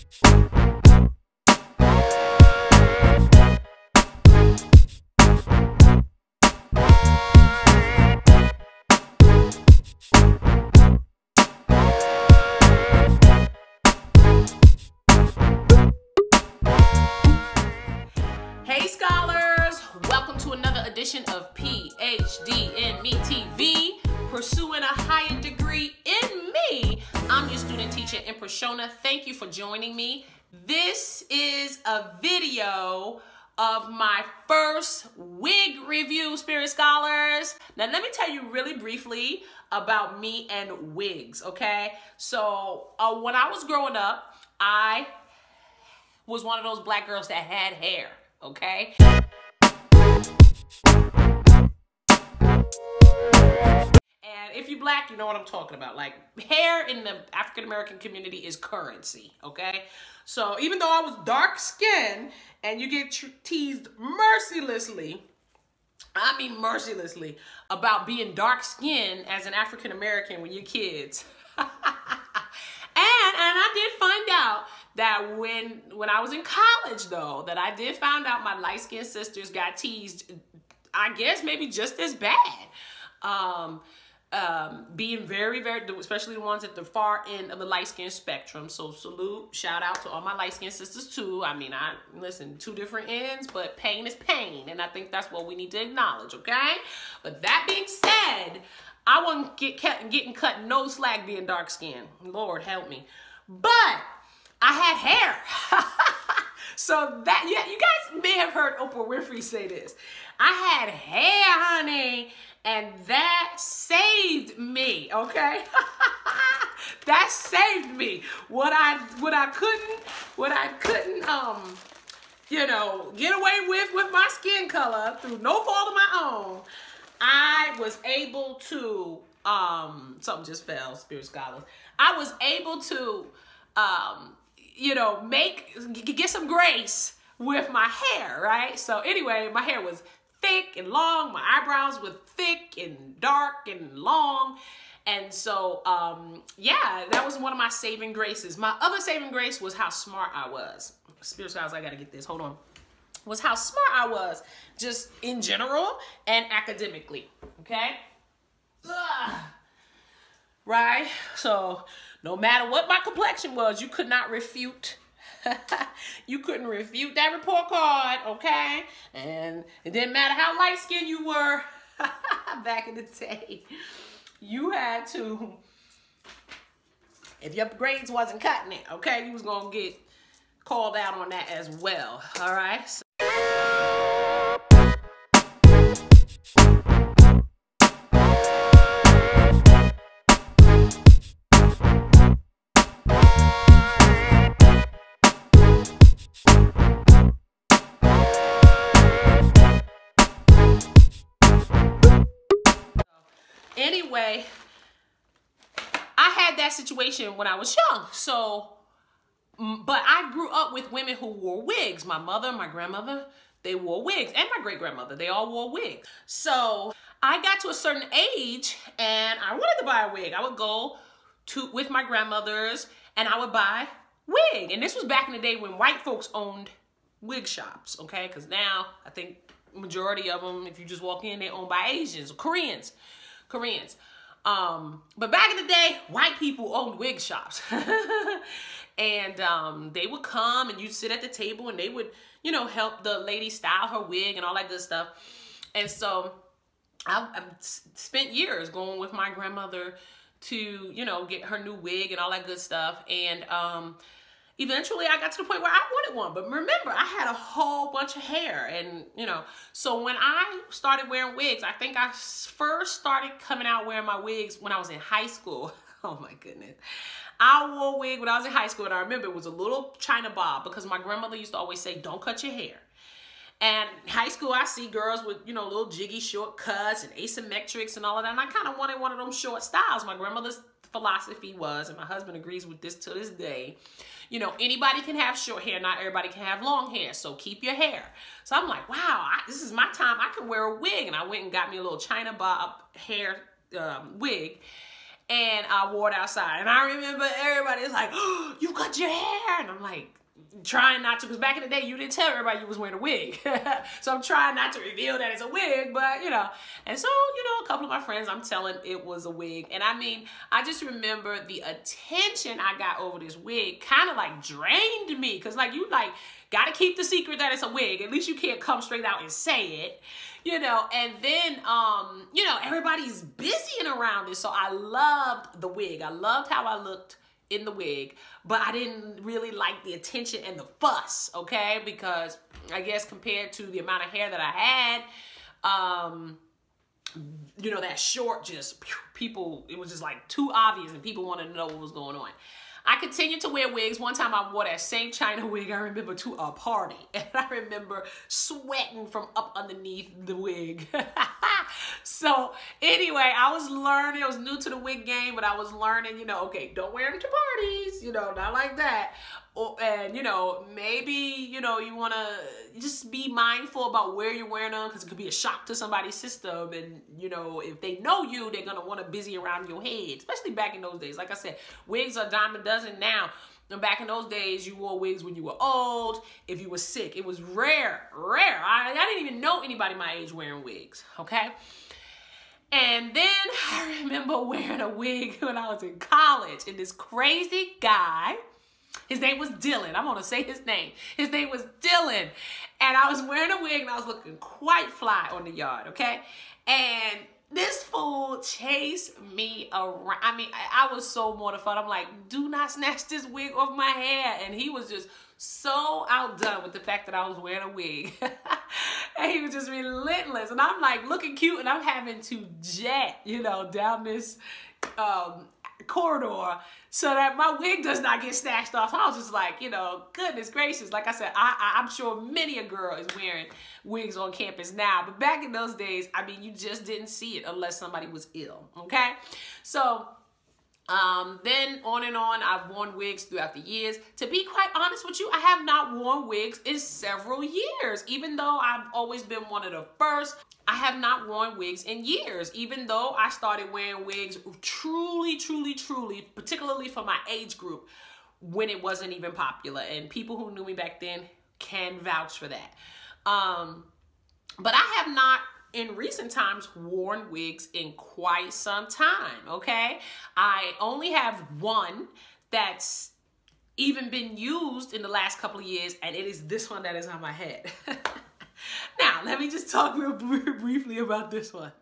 Hey scholars, welcome to another edition of PhD in Me TV, pursuing a higher degree in me. I'm your student teacher in Prashona. Thank you for joining me. This is a video of my first wig review, Spirit Scholars. Now let me tell you really briefly about me and wigs, okay? So when I was growing up, I was one of those black girls that had hair. Okay. And if you're black, you know what I'm talking about. Like, hair in the African American community is currency. Okay. So even though I was dark skinned and you get teased mercilessly, I mean mercilessly, about being dark skinned as an African American when you're kids. And I did find out that when I was in college, though, that I did find out my light-skinned sisters got teased, I guess maybe just as bad. Being very, especially the ones at the far end of the light-skinned spectrum. So salute, shout out to all my light-skinned sisters too. I mean, listen, two different ends, but pain is pain. And I think that's what we need to acknowledge, okay? But that being said, I wasn't getting cut no slack being dark-skinned. Lord help me. But I had hair. So that, yeah, you guys may have heard Oprah Winfrey say this. I had hair, honey, and that saved me, okay? That saved me. What I couldn't, you know, get away with my skin color through no fault of my own, I was able to, something just fell, Spirit Scholars. I was able to, you know, get some grace with my hair, right? So anyway, my hair was thick and long. My eyebrows were thick and dark and long. And so, yeah, that was one of my saving graces. My other saving grace was how smart I was. Spirit Scholars, I gotta get this, hold on. Was how smart I was, just in general and academically, okay? Ugh. Right? So no matter what my complexion was, you could not refute. You couldn't refute that report card, okay? And it didn't matter how light-skinned you were back in the day. You had to, if your grades wasn't cutting it, okay, you was gonna get called out on that as well, all right? So anyway, I had that situation when I was young. So, but I grew up with women who wore wigs. My mother, my grandmother, they wore wigs. And my great-grandmother, they all wore wigs. So I got to a certain age and I wanted to buy a wig. I would go with my grandmothers and I would buy wig. And this was back in the day when white folks owned wig shops, okay? Because now I think majority of them, if you just walk in, they're owned by Asians or Koreans. But back in the day, white people owned wig shops. And they would come and you'd sit at the table and they would, you know, help the lady style her wig and all that good stuff. And so I spent years going with my grandmother to, you know, get her new wig and all that good stuff. And eventually I got to the point where I wanted one. But remember, I had a whole bunch of hair. And, you know, so when I started wearing wigs, I think I first started coming out wearing my wigs when I was in high school. Oh, my goodness. I wore a wig when I was in high school. And I remember it was a little China bob because my grandmother used to always say, don't cut your hair. And in high school, I see girls with, you know, little jiggy short cuts and asymmetrics and all of that. And I kind of wanted one of them short styles. My grandmother's philosophy was, and my husband agrees with this to this day, you know, anybody can have short hair. Not everybody can have long hair. So keep your hair. So I'm like, wow, this is my time. I can wear a wig. And I went and got me a little China bob hair wig. and I wore it outside. And I remember everybody was like, oh, you cut your hair. And I'm like, trying not to, because back in the day, you didn't tell everybody you was wearing a wig. So I'm trying not to reveal that it's a wig, but, you know. And so, you know, a couple of my friends, I'm telling it was a wig. And I mean, I just remember the attention I got over this wig kind of like drained me. Because like, you like, got to keep the secret that it's a wig. At least you can't come straight out and say it. You know, and then, you know, everybody's busying around it. So I loved the wig. I loved how I looked in the wig, but I didn't really like the attention and the fuss, okay? Because I guess compared to the amount of hair that I had, you know, that short just, people, it was just like too obvious and people wanted to know what was going on. I continued to wear wigs. One time I wore that same China wig, I remember, to a party. And I remember sweating from up underneath the wig. So anyway, I was learning. I was new to the wig game, but I was learning, you know, okay, don't wear them to parties, you know, not like that. And, you know, maybe, you know, you want to just be mindful about where you're wearing them because it could be a shock to somebody's system. And, you know, if they know you, they're going to want to busy around your head, especially back in those days. Like I said, wigs are a dime a dozen now. And back in those days, you wore wigs when you were old, if you were sick. It was rare. I didn't even know anybody my age wearing wigs, okay? And then I remember wearing a wig when I was in college, and this crazy guy, his name was Dylan. I'm going to say his name. His name was Dylan. And I was wearing a wig and I was looking quite fly on the yard, okay? And this fool chased me around. I mean, I was so mortified. I'm like, do not snatch this wig off my hair. And he was just so outdone with the fact that I was wearing a wig. And he was just relentless. And I'm like looking cute and I'm having to jet, you know, down this corridor so that my wig does not get snatched off. So I was just like, you know, goodness gracious. Like I said, I'm sure many a girl is wearing wigs on campus now. But back in those days, I mean, you just didn't see it unless somebody was ill, okay? So then on and on, I've worn wigs throughout the years. To be quite honest with you, I have not worn wigs in several years. Even though I've always been one of the first, I have not worn wigs in years. Even though I started wearing wigs truly, particularly for my age group, when it wasn't even popular. And people who knew me back then can vouch for that. But I have not in recent times worn wigs in quite some time, okay? I only have one that's even been used in the last couple of years, and it is this one that is on my head. Now, let me just talk real briefly about this one.